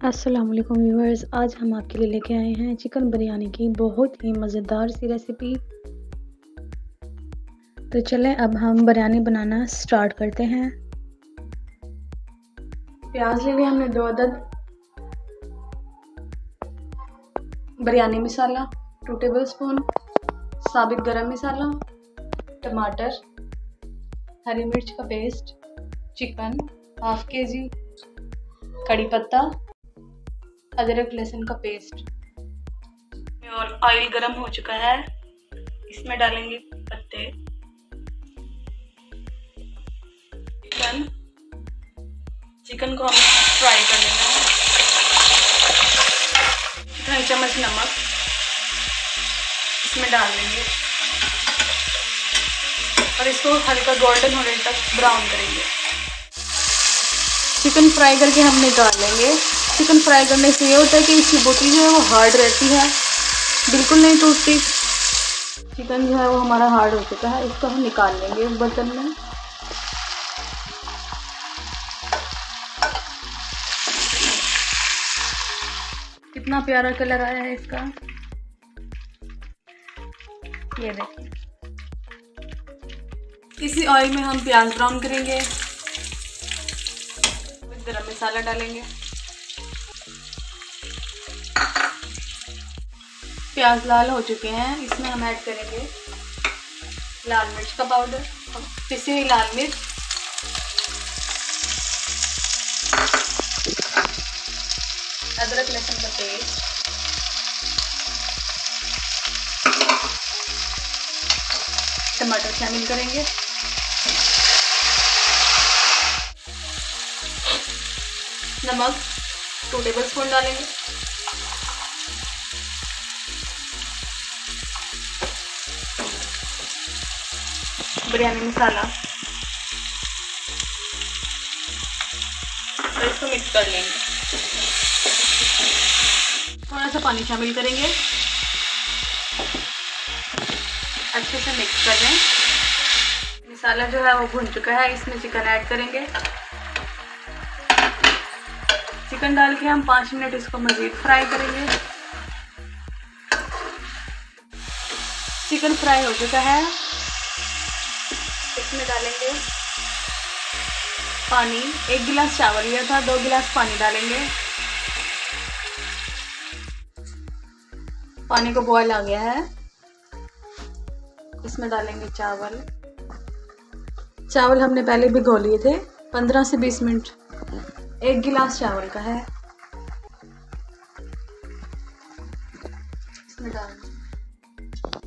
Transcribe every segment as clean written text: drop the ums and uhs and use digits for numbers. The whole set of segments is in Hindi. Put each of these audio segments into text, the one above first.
अस्सलाम वालेकुम व्यूअर्स, आज हम आपके लिए लेके आए हैं चिकन बिरयानी की बहुत ही मज़ेदार सी रेसिपी। तो चलें अब हम बिरयानी बनाना स्टार्ट करते हैं। प्याज ले लिए हमने 2 अदद, बिरयानी मसाला 2 टेबलस्पून, साबित गरम मसाला, टमाटर, हरी मिर्च का पेस्ट, चिकन हाफ केजी, कड़ी पत्ता, अदरक लहसुन का पेस्ट। और ऑयल गरम हो चुका है, इसमें डालेंगे पत्ते, चिकन को हमें फ्राई कर लेना है। 1 चम्मच नमक इसमें डाल देंगे और इसको हल्का गोल्डन होने तक ब्राउन करेंगे। चिकन फ्राई करके हम निकाल लेंगे। चिकन फ्राई करने से ये होता है कि इसकी बोटी जो है वो हार्ड रहती है, बिल्कुल नहीं टूटती। चिकन जो है वो हमारा हार्ड हो चुका है, इसको हम निकाल लेंगे एक बर्तन में। कितना प्यारा कलर आया है इसका, ये देखिए। इसी ऑयल में हम प्याज ब्राउन करेंगे, गरम मसाला डालेंगे, प्याज लाल हो चुके हैं, इसमें हम ऐड करेंगे लाल मिर्च का पाउडर, पिसी हुई लाल मिर्च, अदरक लहसुन का पेस्ट, टमाटर शामिल करेंगे, नमक 2 टेबलस्पून डालेंगे, बिरयानी मसाला और इसको मिक्स कर लेंगे। थोड़ा सा पानी शामिल करेंगे, अच्छे से मिक्स कर लें। मसाला जो है वो भुन चुका है, इसमें चिकन ऐड करेंगे। चिकन डाल के हम 5 मिनट इसको मज़ीद फ्राई करेंगे। चिकन फ्राई हो चुका है, इसमें डालेंगे पानी। 1 गिलास चावल लिया था, 2 गिलास पानी डालेंगे। पानी को बॉयल आ गया है, इसमें डालेंगे चावल। चावल हमने पहले भिगो लिए थे 15 से 20 मिनट। 1 गिलास चावल का है, इसमें डालेंगे,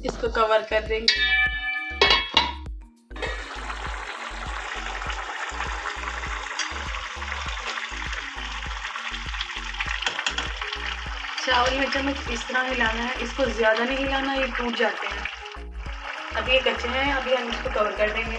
इसको कवर कर देंगे। चावल में चम्मच इस तरह हिलाना है, इसको ज़्यादा नहीं हिलाना, ये टूट जाते हैं। अभी ये कच्चे हैं, अभी हम इसको कवर कर देंगे।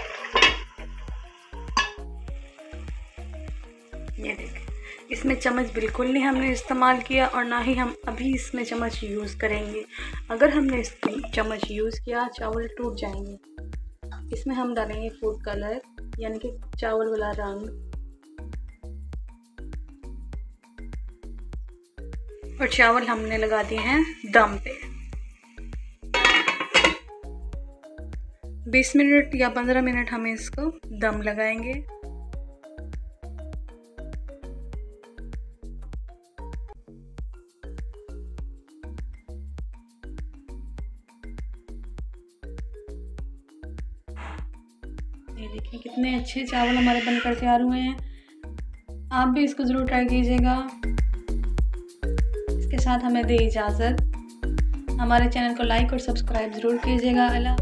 ये देखें, इसमें चम्मच बिल्कुल नहीं हमने इस्तेमाल किया और ना ही हम अभी इसमें चम्मच यूज़ करेंगे। अगर हमने इसमें चम्मच यूज़ किया चावल टूट जाएंगे। इसमें हम डालेंगे फूड कलर, यानी कि चावल वाला रंग, और चावल हमने लगा दिए हैं दम पे। 20 मिनट या 15 मिनट हमें इसको दम लगाएंगे। ये देखिए कितने अच्छे चावल हमारे बनकर तैयार हुए हैं। आप भी इसको ज़रूर ट्राई कीजिएगा। इसके साथ हमें दे इजाज़त। हमारे चैनल को लाइक और सब्सक्राइब ज़रूर कीजिएगा। अल्लाह।